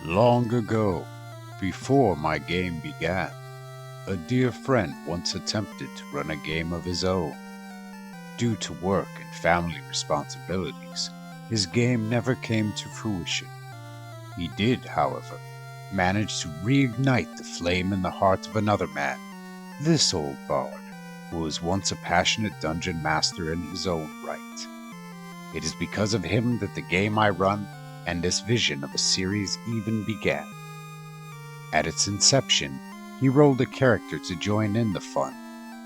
Long ago, before my game began, a dear friend once attempted to run a game of his own. Due to work and family responsibilities, his game never came to fruition. He did, however, manage to reignite the flame in the heart of another man, this old bard, who was once a passionate dungeon master in his own right. It is because of him that the game I run and this vision of a series even began. At its inception, he rolled a character to join in the fun,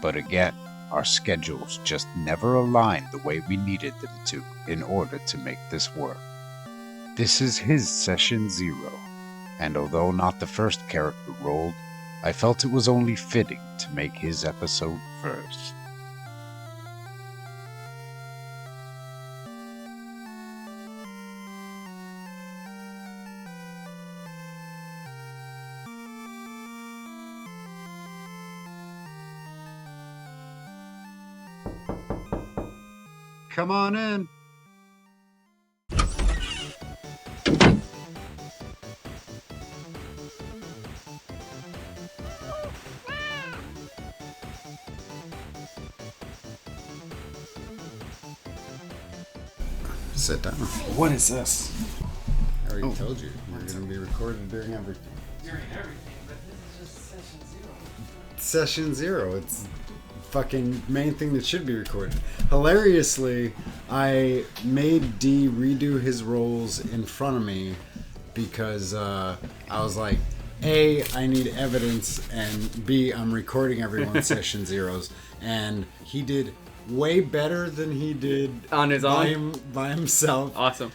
but again, our schedules just never aligned the way we needed them to in order to make this work. This is his session 0, and although not the first character rolled, I felt it was only fitting to make his episode first. Come on in. Sit down. What is this? I already told you. We're going to be recorded during everything. During everything, but this is just session 0. Session 0. It's fucking main thing that should be recorded. Hilariously, I made D redo his roles in front of me because I was like, A, I need evidence, and B, I'm recording everyone's session 0s, and he did way better than he did on his own by himself. Awesome.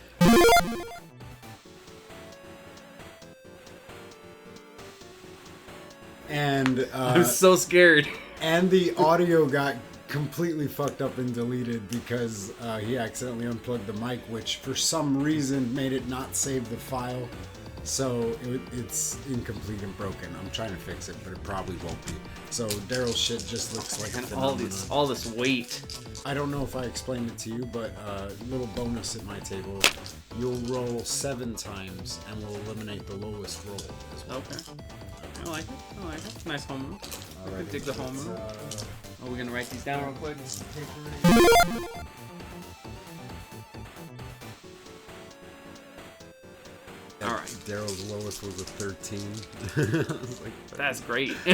And I'm so scared. And the audio got completely fucked up and deleted because he accidentally unplugged the mic, which for some reason made it not save the file. So it's incomplete and broken. I'm trying to fix it, but it probably won't be. So Daryl's shit just looks like a phenomenon. all this weight. I don't know if I explained it to you, but little bonus at my table. You'll roll 7 times and we'll eliminate the lowest roll as well. Okay. I like it. Nice home rule. I dig the home rule. Are we gonna write these down real quick? Alright. Daryl's lowest was a 13. I was like, that's great. 4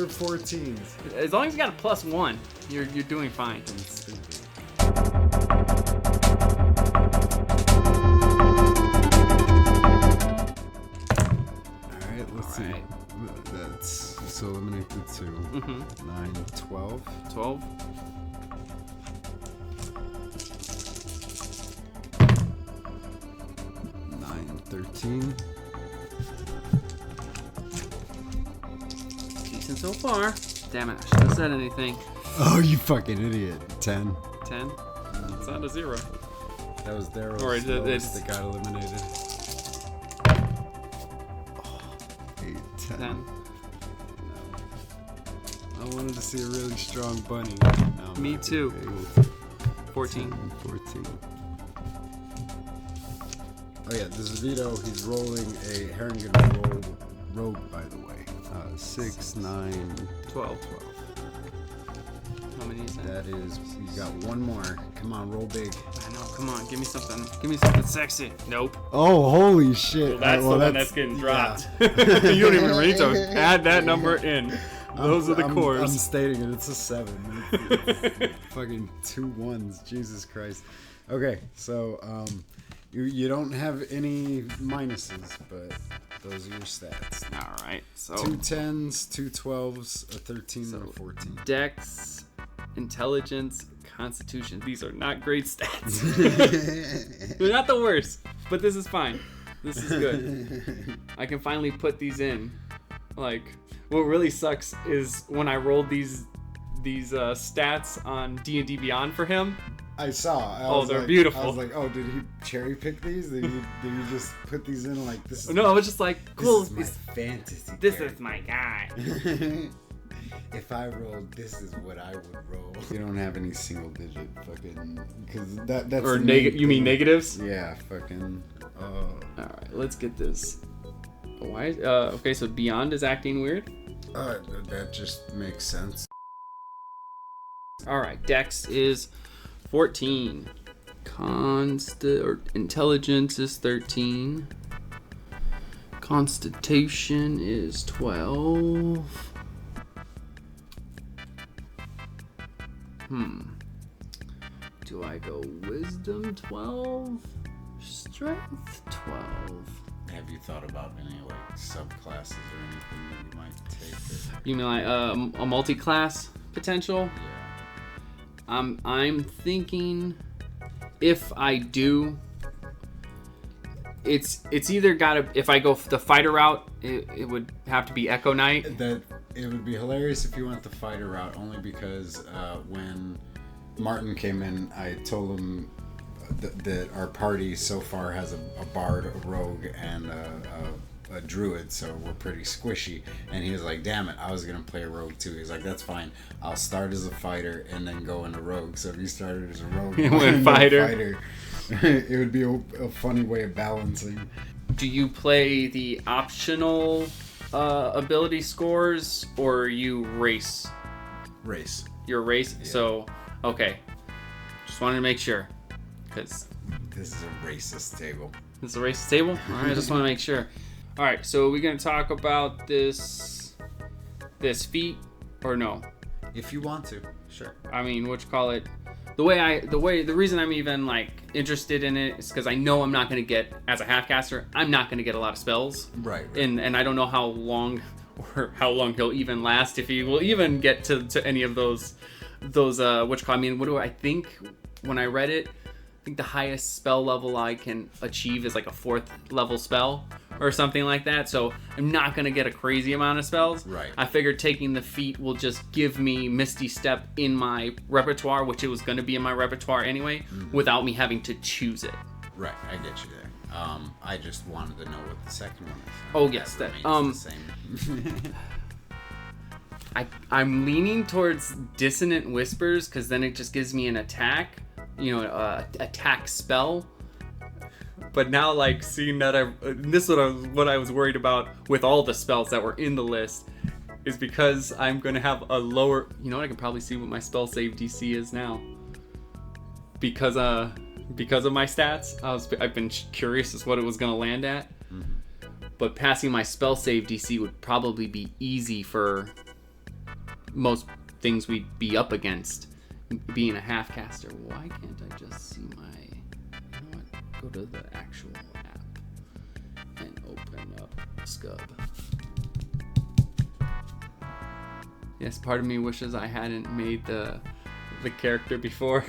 14s. As long as you got a +1, you're doing fine. Alright, let's see. That's so eliminate the 2. 9, 12. 12. 13. Decent so far. Damn it, I shouldn't have said anything. Oh, you fucking idiot. 10. 10? It's not a 0. That was Daryl's Or lowest that got eliminated. 8, 10. 10. I wanted to see a really strong bunny. No, Me too. 14. 14. Oh yeah, this is Vito. He's rolling a Harengon Rogue, by the way. 6, 9, 12. How many is that? That is, you got one more. Come on, roll big. I know, come on, give me something. Give me something sexy. Nope. Oh, holy shit. Well, that's the one that's getting dropped. Yeah. You don't even read those. Add that number in. Those are the cores. I'm stating it. It's a 7. It's fucking 2 1s. Jesus Christ. Okay, so, you don't have any minuses, but those are your stats. All right, so 2 10s, 2 12s, a 13, and a 14. Dex, intelligence, constitution. These are not great stats. They're not the worst, but this is fine. This is good. I can finally put these in. Like, what really sucks is when I rolled these stats on D&D Beyond for him. I saw. Oh, they're beautiful. I was like, oh, did he cherry pick these? Did he just put these in like this? No, I was just like, cool. This is my fantasy. This is my guy. if I rolled, this is what I would roll. You don't have any single digit fucking, because that's or you mean negatives? Yeah, fucking. All right, let's get this. Why? Okay, so Beyond is acting weird. That just makes sense. All right, Dex is 14. Intelligence is 13. Constitution is 12. Do I go Wisdom 12? Strength 12. Have you thought about any like subclasses or anything that you might take? You mean like a multi-class potential? Yeah. I'm thinking if I do, it's either gotta, if I go the fighter route, it would have to be Echo Knight. That it would be hilarious if you went the fighter route, only because when Martin came in, I told him that our party so far has a bard, a rogue, and a druid, so we're pretty squishy. And he was like, damn it, I was gonna play a rogue too. He's like, that's fine, I'll start as a fighter and then go into rogue. So if you started as a rogue and went fighter, it would be a funny way of balancing. Do you play the optional ability scores, or you race? Race. Your race? Yeah. So, okay. Just wanted to make sure. Because this is a racist table. This is a racist table? Alright, I just want to make sure. Alright, so we're going to talk about this feat, or no? If you want to, sure. I mean, what you call it? The reason I'm even like interested in it is because I know I'm not going to get, as a half-caster, I'm not going to get a lot of spells. Right. And I don't know how long he'll even last, if he will even get to any of those I mean, what do I think when I read it? I think the highest spell level I can achieve is like a 4th level spell or something like that. So I'm not going to get a crazy amount of spells. Right. I figured taking the feat will just give me Misty Step in my repertoire, which it was going to be in my repertoire anyway, without me having to choose it. Right, I get you there. I just wanted to know what the second one is. Oh, yes. That the same. I'm leaning towards Dissonant Whispers, because then it just gives me an attack. Attack spell. But now, like, seeing that this is what I was worried about with all the spells that were in the list, is because I'm going to have a lower, I can probably see what my spell save DC is now. Because of my stats, I've been curious as what it was going to land at. Mm-hmm. But passing my spell save DC would probably be easy for most things we'd be up against. Being a half caster, why can't I just see go to the actual app and open up Sgub. Yes, part of me wishes I hadn't made the character before,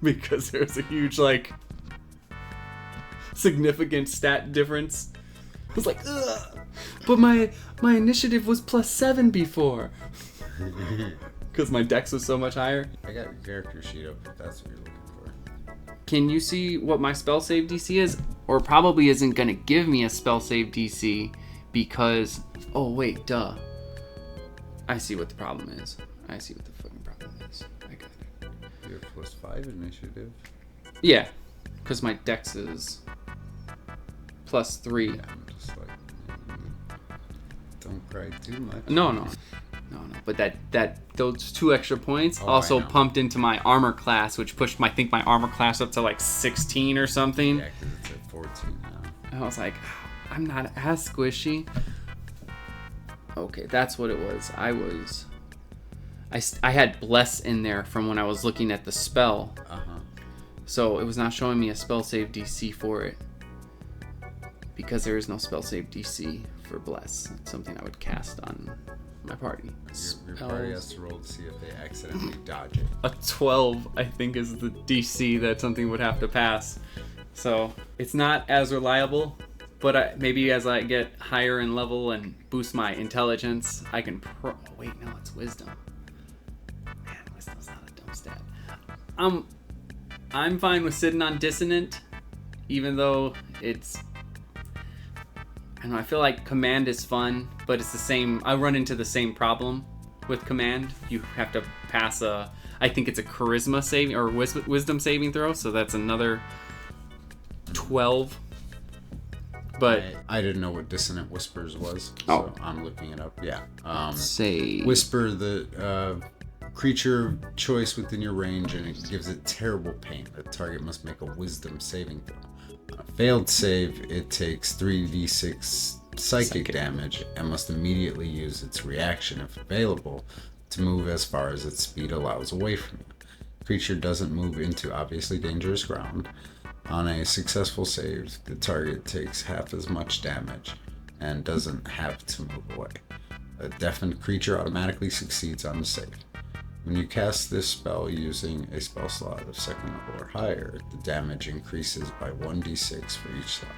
because there's a huge significant stat difference. I was like, ugh, but my initiative was +7 before. Because my dex was so much higher. I got your character sheet up if that's what you're looking for. Can you see what my spell save DC is? Or probably isn't going to give me a spell save DC because... Oh, wait, duh. I see what the problem is. I see what the fucking problem is. I got it. You have +5 initiative? Yeah, because my dex is +3. Yeah, I'm just don't cry too much. No. But those 2 extra points also pumped into my armor class, which pushed my armor class up to 16 or something. Yeah, because it's at 14 now. I was like, I'm not as squishy. Okay, that's what it was. I had bless in there from when I was looking at the spell. So it was not showing me a spell save DC for it, because there is no spell save DC for bless. It's something I would cast on my party. Your party has to roll to see if they accidentally dodge it. A 12, I think, is the DC that something would have to pass. So it's not as reliable, but maybe as I get higher in level and boost my intelligence, I can oh, wait, no, it's wisdom. Man, wisdom's not a dumb stat. I'm fine with sitting on dissonant, even though it's... I don't know, I feel like command is fun, but it's the same. I run into the same problem with command. You have to pass I think it's a charisma saving or wisdom saving throw, so that's another 12. But I didn't know what Dissonant Whispers was, so I'm looking it up. Yeah. Say Whisper the creature of choice within your range, and it gives it terrible pain. The target must make a wisdom saving throw. On a failed save, it takes 3d6 psychic damage and must immediately use its reaction, if available, to move as far as its speed allows away from you. The creature doesn't move into obviously dangerous ground. On a successful save, the target takes half as much damage and doesn't have to move away. A deafened creature automatically succeeds on the save. When you cast this spell using a spell slot of second level or higher, the damage increases by 1d6 for each slot.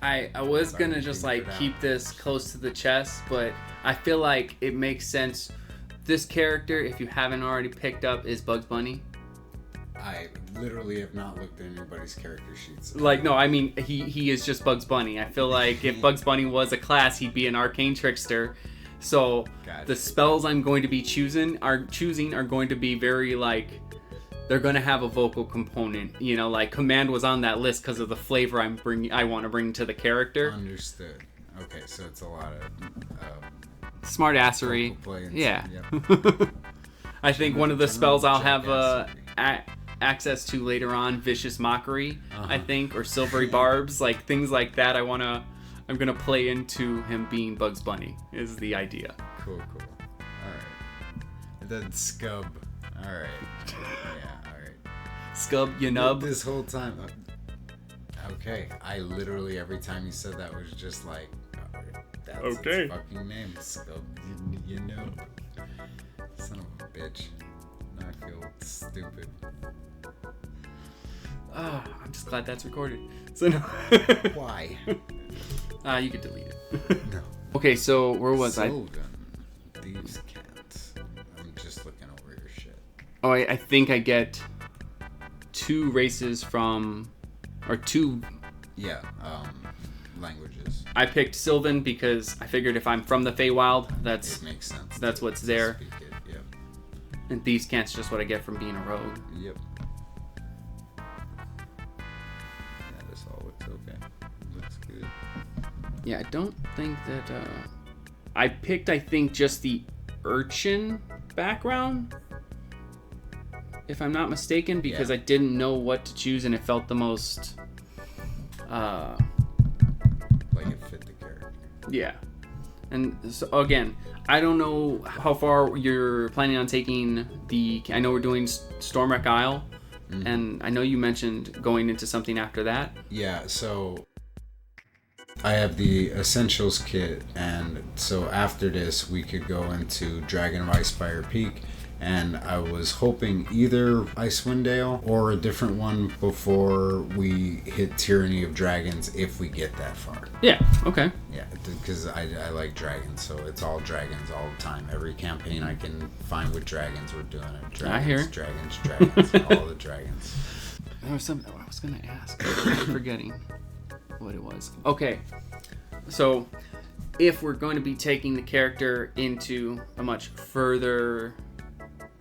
I was gonna just like keep this close to the chest, but I feel like it makes sense. This character, if you haven't already picked up, is Bugs Bunny. I literally have not looked at anybody's character sheets. Like, no, I mean, he is just Bugs Bunny. I feel like if Bugs Bunny was a class, he'd be an arcane trickster. So the spells I'm going to be choosing are going to be very like, they're going to have a vocal component. You know, like command was on that list because of the flavor I want to bring to the character. Understood. Okay, so it's a lot of smart assery. Yeah. Yep. I think one of the spells I'll have access to later on, Vicious Mockery, I think, or Silvery Barbs, like things like that. I'm gonna play into him being Bugs Bunny is the idea. Cool. Alright. And then Sgub. Alright. Yeah, alright. Sgub Ynnub. This whole time. Okay. I literally, every time you said that, was just like, that's okay. Its fucking name. Sgub Ynnub. Son of a bitch. Now I feel stupid. Oh, I'm just glad that's recorded. So no. Why? You could delete it. No. Okay, so where was Sylvan. Thieves can't. I'm just looking over your shit. Oh, I think I get 2 races from, or 2. Yeah. Languages. I picked Sylvan because I figured if I'm from the Feywild, It makes sense. That's what's there. Speak it. Yep. And Thieves Cant's just what I get from being a rogue. Yep. Yeah, this all looks okay. Looks good. Yeah, I don't think that I picked, I think, just the urchin background, if I'm not mistaken, because I didn't know what to choose and it felt the most like it fit the character. Yeah. And so again, I don't know how far you're planning on taking I know we're doing Stormwreck Isle, and I know you mentioned going into something after that. Yeah, so I have the Essentials kit, and so after this we could go into Dragon of Icespire Peak, and I was hoping either Icewind Dale or a different one before we hit Tyranny of Dragons, if we get that far. Yeah, okay. Yeah, because I like dragons, so it's all dragons all the time. Every campaign I can find with dragons, we're doing it. Dragons, I hear. Dragons, all the dragons. There was something I was going to ask. I'm forgetting what it was. Okay, so if we're going to be taking the character into a much further,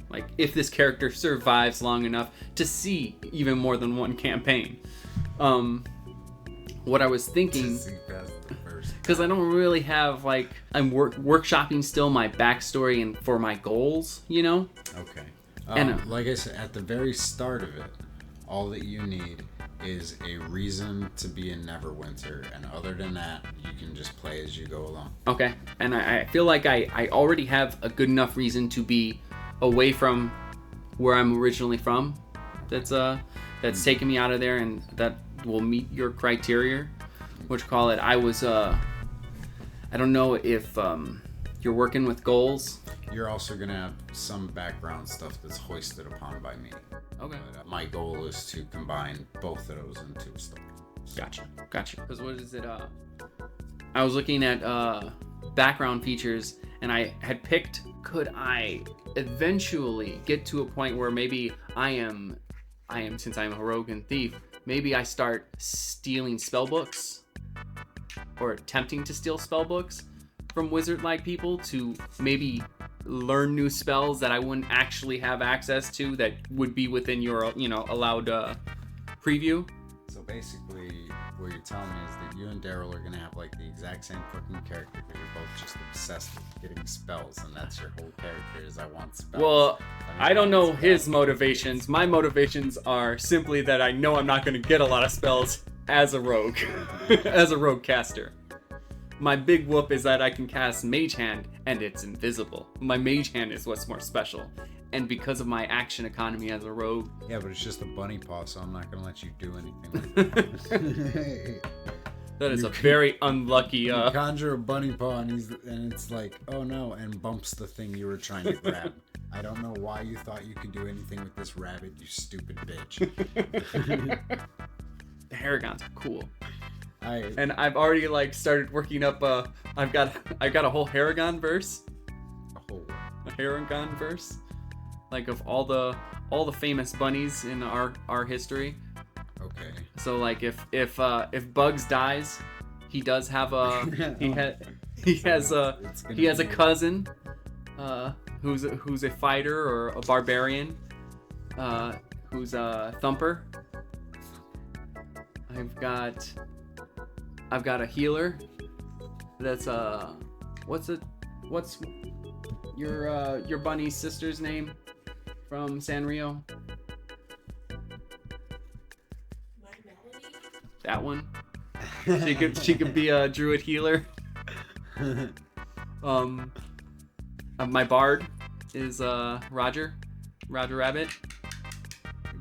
like if this character survives long enough to see even more than one campaign, what I was thinking, because I don't really have, like, I'm workshopping still my backstory and for my goals, you know? Okay. And like I said, at the very start of it, all that you need is a reason to be in Neverwinter, and other than that, you can just play as you go along. Okay, and I feel like I already have a good enough reason to be away from where I'm originally from. That's taken me out of there, and that will meet your criteria. What you call it? I was I don't know if you're working with goals. You're also gonna have some background stuff that's hoisted upon by me. Okay. But, my goal is to combine both of those into a story. Gotcha. Because what is it? I was looking at background features, and I had picked, could I eventually get to a point where maybe I am since I'm a rogue and thief, maybe I start stealing spell books or attempting to steal spell books from wizard-like people to maybe learn new spells that I wouldn't actually have access to that would be within your, allowed preview. So basically, what you're telling me is that you and Daryl are gonna have like the exact same fucking character, but you're both just obsessed with getting spells, and that's your whole character is I want spells. Well, I don't know his motivations. My motivations are simply that I know I'm not going to get a lot of spells as a rogue, as a rogue caster. My big whoop is that I can cast Mage Hand, and it's invisible. My Mage Hand is what's more special. And because of my action economy as a rogue... Yeah, but it's just a bunny paw, so I'm not going to let you do anything like that. That is a very unlucky... You conjure a bunny paw, and it's like, oh no, and bumps the thing you were trying to grab. I don't know why you thought you could do anything with this rabbit, you stupid bitch. The Harengons are cool. And I've already started working up. I got a whole Harengon verse. A Harengon verse, of all the famous bunnies in our history. Okay. So if Bugs dies, he does have a he has a cousin who's a fighter or a barbarian who's a thumper. I've got a healer. That's what's your bunny sister's name from Sanrio? That one. She could be a druid healer. My bard is Roger Rabbit.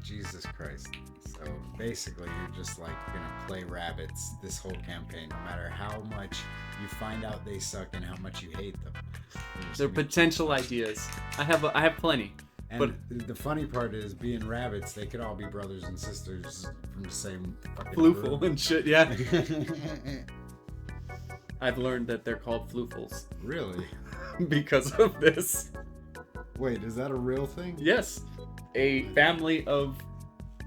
Jesus Christ. So basically you're just gonna play rabbits this whole campaign, no matter how much you find out they suck and how much you hate them. They're potential ideas. I have plenty. And but the funny part is, being rabbits, they could all be brothers and sisters from the same fucking floofle and shit, yeah. I've learned that they're called floofles. Really? Because of this. Wait, is that a real thing? Yes. A family of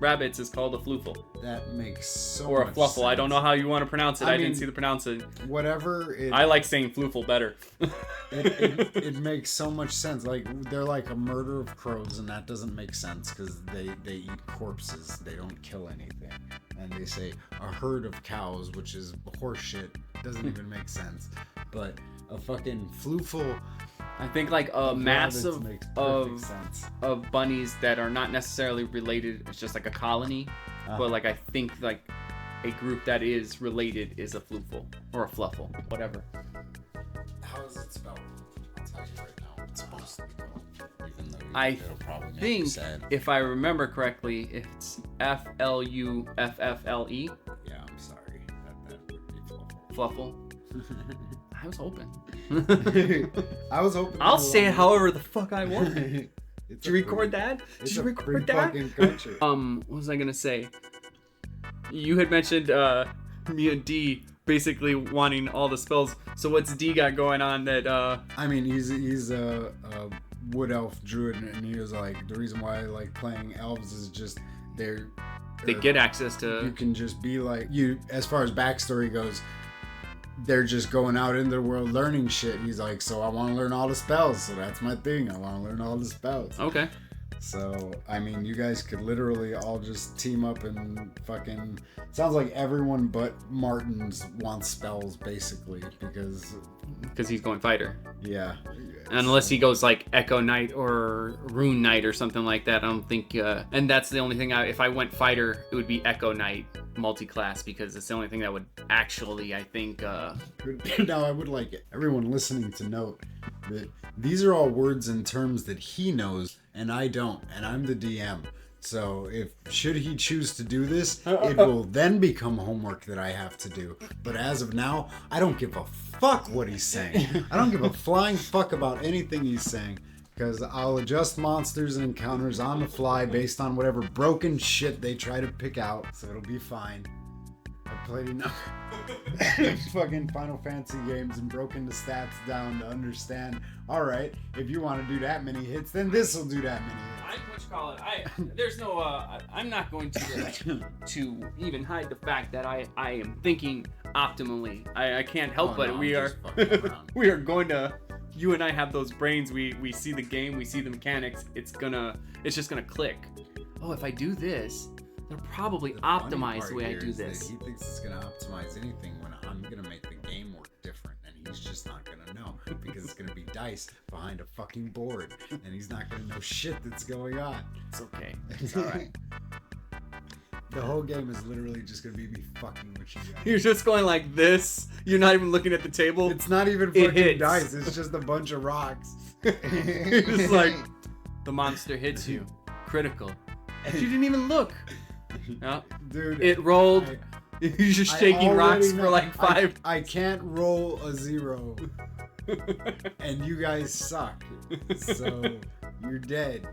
rabbits is called a floofle. That makes so or much a fluffle. sense. I don't know how you want to pronounce it. I mean, didn't see the pronouncing. Whatever. I like saying floofle better. it makes so much sense. They're like a murder of crows, and that doesn't make sense because they eat corpses. They don't kill anything. And they say a herd of cows, which is horseshit. Doesn't even make sense. But a fucking floofle. I think a mass of bunnies that are not necessarily related. It's just a colony, but I think a group that is related is a floofle or a fluffle, whatever. How is it spelled? I'll tell you right now. It's supposed to be spelled, even though I it'll probably make you think, sad. if I remember correctly, it's Fluffle. Yeah, I'm sorry. That would be fluffle. I was hoping. I was hoping. I'll say it however the fuck I want. Did you record that? Did you record that? What was I gonna say? You had mentioned me and D basically wanting all the spells. So what's D got going on that? I mean, he's a wood elf druid, and he was like, the reason why I like playing elves is just they get access to. You can just be like you. As far as backstory goes, they're just going out in the world learning shit. He's like, so I want to learn all the spells. So that's my thing. I want to learn all the spells. Okay. So, I mean, you guys could literally all just team up and fucking... Sounds like everyone but Martin's wants spells, basically, because he's going fighter. Yeah. Unless he goes Echo Knight or Rune Knight or something like that. I don't think... and that's the only thing... if I went fighter, it would be Echo Knight multi-class, because it's the only thing that would actually, I think... Now, I would like everyone listening to note that these are all words and terms that he knows, and I don't, and I'm the DM. So should he choose to do this, it will then become homework that I have to do. But as of now, I don't give a fuck what he's saying. I don't give a flying fuck about anything he's saying, because I'll adjust monsters and encounters on the fly based on whatever broken shit they try to pick out, so it'll be fine. I played enough fucking Final Fantasy games and broken the stats down to understand, alright, if you want to do that many hits, then this will do that many hits. There's no, I'm not going to even hide the fact that I am thinking optimally. I can't help but we are going to you and I have those brains. We see the game, we see the mechanics. It's just gonna click. Oh, if I do this, they'll probably optimize the way I do this. He thinks it's gonna optimize anything when I'm gonna make the game work different, and he's just not gonna know because it's gonna be dice behind a fucking board, and he's not gonna know shit that's going on. It's okay. It's all right. The whole game is literally just gonna be me fucking with you guys. You're just going like this. You're not even looking at the table. It's not even fucking dice. It's just a bunch of rocks. You're just like, the monster hits you. Critical. You didn't even look. No. Dude, it rolled. You're just shaking rocks for like 5. I can't roll a 0. And you guys suck. So you're dead.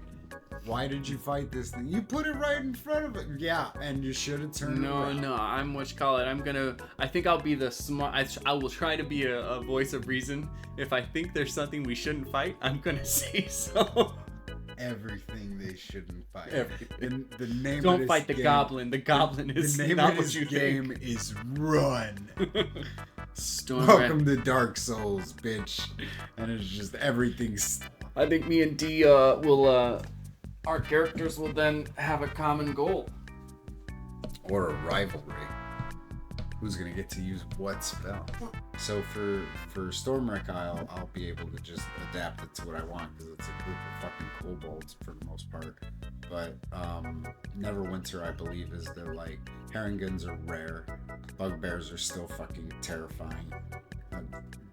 Why did you fight this thing? You put it right in front of it. Yeah, and you should have turned around. No, I'm what you call it. I think I'll be the smart. I will try to be a voice of reason. If I think there's something we shouldn't fight, I'm gonna say so. Everything they shouldn't fight. Everything. The name Don't of this fight the game, goblin. The goblin is the name not of what this you game think. is Run. Welcome to Dark Souls, bitch. And it's just everything's. I think me and D will. Our characters will then have a common goal. Or a rivalry. Who's gonna get to use what spell? So for Stormwreck Isle, I'll be able to just adapt it to what I want because it's a group of fucking kobolds for the most part. But Neverwinter, I believe, is they're like Harengons are rare. Bugbears are still fucking terrifying.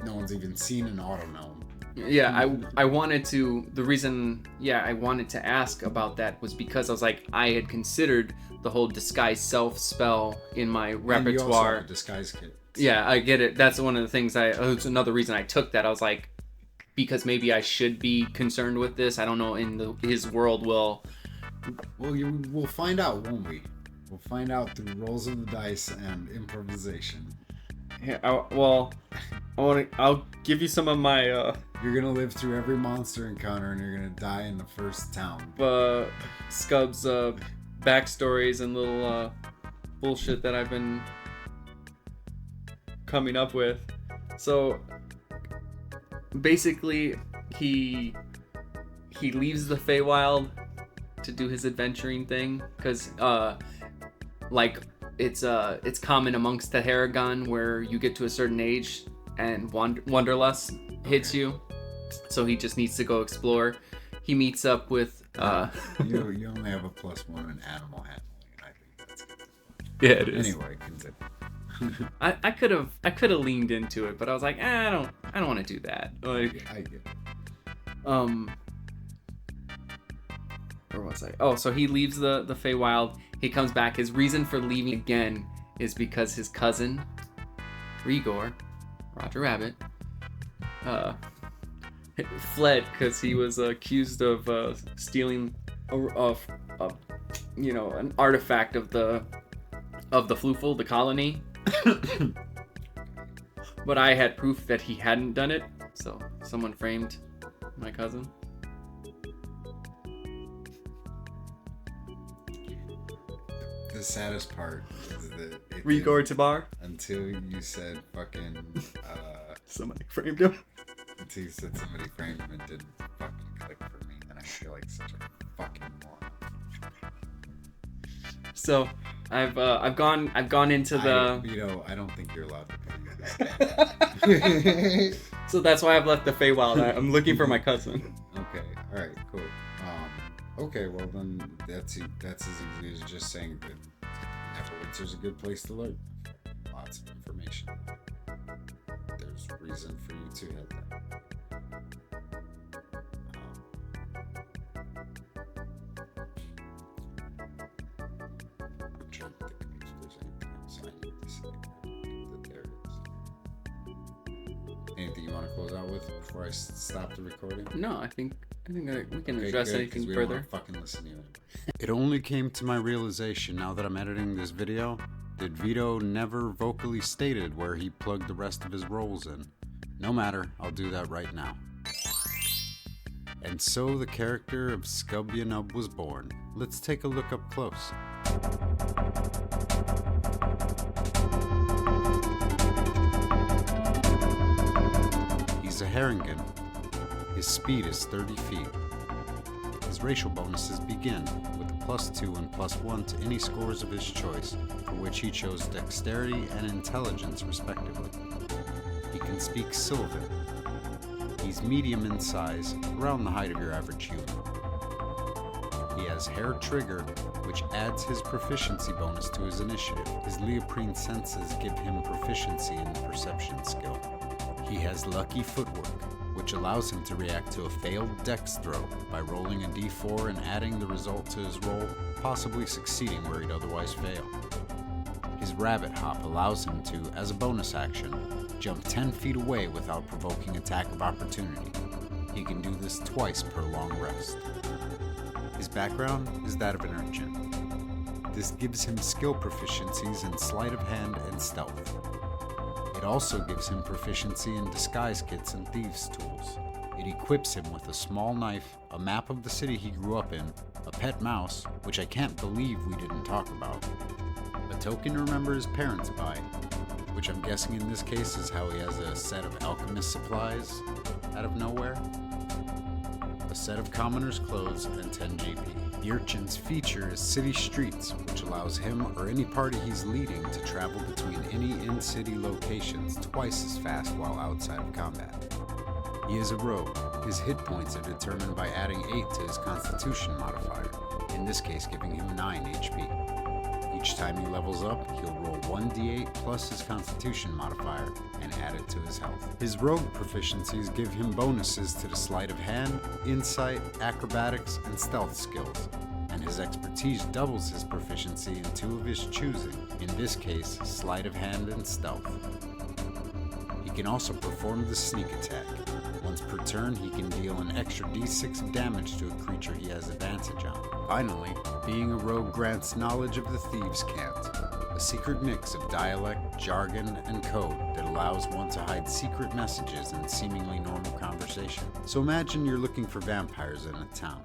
No one's even seen an autognome. Yeah, I wanted to. The reason, I wanted to ask about that was because I was like, I had considered the whole disguise self spell in my repertoire. And you also have a disguise kit. Yeah, I get it. That's one of the things it's another reason I took that. I was like, because maybe I should be concerned with this. I don't know. His world will. Well, we'll find out, won't we? We'll find out through rolls of the dice and improvisation. Yeah. I'll give you some of my. You're gonna live through every monster encounter, and you're gonna die in the first town. Sgub's backstories and little bullshit that I've been coming up with. So basically, he leaves the Feywild to do his adventuring thing, because it's common amongst the Harengon where you get to a certain age and wanderlust hits you. So he just needs to go explore. He meets up with you only have a +1 in animal handling, and I think that's good. Yeah, it is. Anyway, continue. I could have leaned into it, but I was like, I don't want to do that. Like, I get it. Where was I? Oh, so he leaves the Feywild. He comes back. His reason for leaving again is because his cousin, Rigor, Roger Rabbit, fled because he was accused of stealing an artifact of the Floofel, the colony. But I had proof that he hadn't done it, so someone framed my cousin. The saddest part is that Rigor Tabar. Until you said fucking Somebody framed him. Until you said somebody framed him, it didn't fucking click for me, and I feel like such a fucking moron. So I've gone into the Vito, I don't think you're allowed to play this game. So that's why I've left the Feywild. I'm looking for my cousin. Okay, alright, cool. Okay, well then that's as easy as just saying that Neverwinter's a good place to learn. Lots of information. There's reason for you to have that. I'm trying to think if there's anything else I need to say that there is. Anything you want to close out with before I stop the recording? No, I think we can Okay, address good, anything 'cause we further. don't want to fucking listen to you anymore. It only came to my realization now that I'm editing this video that Vito never vocally stated where he plugged the rest of his roles in. No matter, I'll do that right now. And so the character of Sgub Ynnub was born. Let's take a look up close. He's a Harengon, His speed is 30 feet. His racial bonuses begin with a +2 and +1 to any scores of his choice, for which he chose dexterity and intelligence respectively. He can speak Sylvan. He's medium in size, around the height of your average human. He has hair trigger, which adds his proficiency bonus to his initiative. His Leoprine senses give him proficiency in the perception skill. He has lucky footwork, which allows him to react to a failed dex throw by rolling a d4 and adding the result to his roll, possibly succeeding where he'd otherwise fail. His rabbit hop allows him to, as a bonus action, jump 10 feet away without provoking attack of opportunity. He can do this twice per long rest. His background is that of an urchin. This gives him skill proficiencies in sleight of hand and stealth. It also gives him proficiency in disguise kits and thieves' tools. It equips him with a small knife, a map of the city he grew up in, a pet mouse, which I can't believe we didn't talk about, a token to remember his parents by, which I'm guessing in this case is how he has a set of alchemist supplies out of nowhere, a set of commoner's clothes, and 10 GP. The urchin's feature is city streets, which allows him or any party he's leading to travel between any in-city locations twice as fast while outside of combat. He is a rogue. His hit points are determined by adding 8 to his constitution modifier, in this case giving him 9 HP. Each time he levels up, he'll roll 1d8 plus his constitution modifier and add it to his health. His rogue proficiencies give him bonuses to the sleight of hand, insight, acrobatics, and stealth skills, and his expertise doubles his proficiency in 2 of his choosing, in this case, sleight of hand and stealth. He can also perform the sneak attack. Once per turn, he can deal an extra d6 of damage to a creature he has advantage on. Finally, being a rogue grants knowledge of the thieves' cant, a secret mix of dialect, jargon, and code that allows one to hide secret messages in seemingly normal conversation. So imagine you're looking for vampires in a town.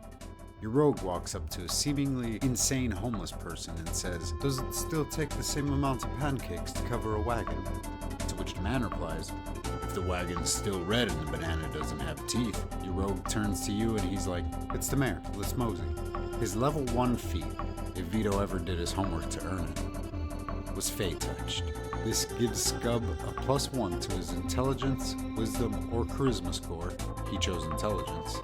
Your rogue walks up to a seemingly insane homeless person and says, "Does it still take the same amount of pancakes to cover a wagon?" To which the man replies, "If the wagon's still red and the banana doesn't have teeth." Your rogue turns to you and he's like, "It's the mayor, let's mosey." His level 1 feat, if Vito ever did his homework to earn it, was Fey Touched. This gives Sgub a +1 to his intelligence, wisdom, or charisma score, he chose intelligence,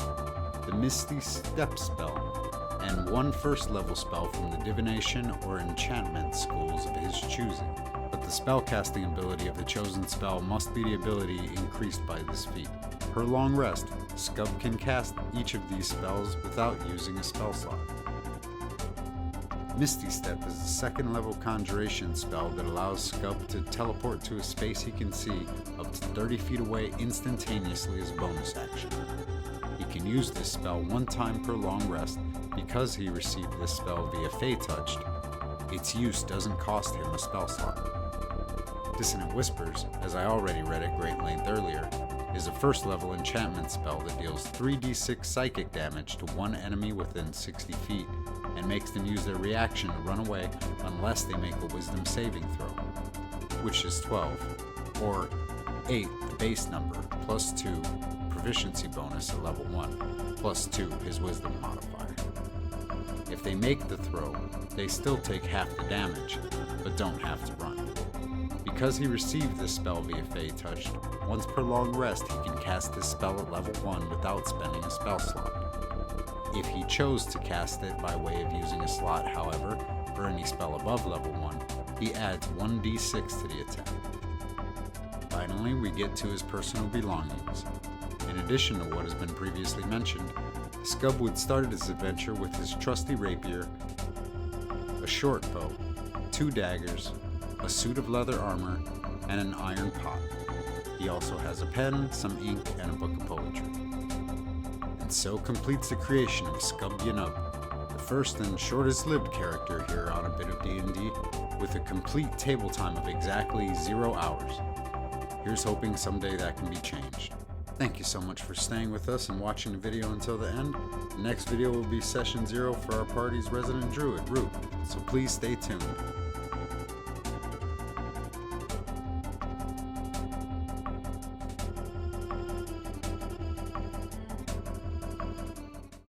the Misty Step spell, and 1 first level spell from the divination or enchantment schools of his choosing. But the spellcasting ability of the chosen spell must be the ability increased by this feat. Per long rest, Sgub can cast each of these spells without using a spell slot. Misty Step is a 2nd level conjuration spell that allows Sgub to teleport to a space he can see up to 30 feet away instantaneously as a bonus action. He can use this spell 1 time per long rest. Because he received this spell via Fey Touched, its use doesn't cost him a spell slot. Dissonant Whispers, as I already read at great length earlier, is a 1st level enchantment spell that deals 3d6 psychic damage to one enemy within 60 feet and makes them use their reaction to run away unless they make a wisdom saving throw, which is 12, or 8 the base number, +2 proficiency bonus at level 1, +2 his wisdom modifier. If they make the throw, they still take half the damage, but don't have to run. Because he received this spell via Fey Touched, once per long rest he can cast this spell at level 1 without spending a spell slot. If he chose to cast it by way of using a slot, however, for any spell above level 1, he adds 1d6 to the attack. Finally, we get to his personal belongings. In addition to what has been previously mentioned, Sgub would start his adventure with his trusty rapier, a short bow, 2 daggers, a suit of leather armor, and an iron pot. He also has a pen, some ink, and a book of poetry. And so completes the creation of Sgub Ynnub, the first and shortest lived character here on A Bit of D&D, with a complete table time of exactly 0 hours. Here's hoping someday that can be changed. Thank you so much for staying with us and watching the video until the end. The next video will be Session 0 for our party's resident druid, Root, so please stay tuned.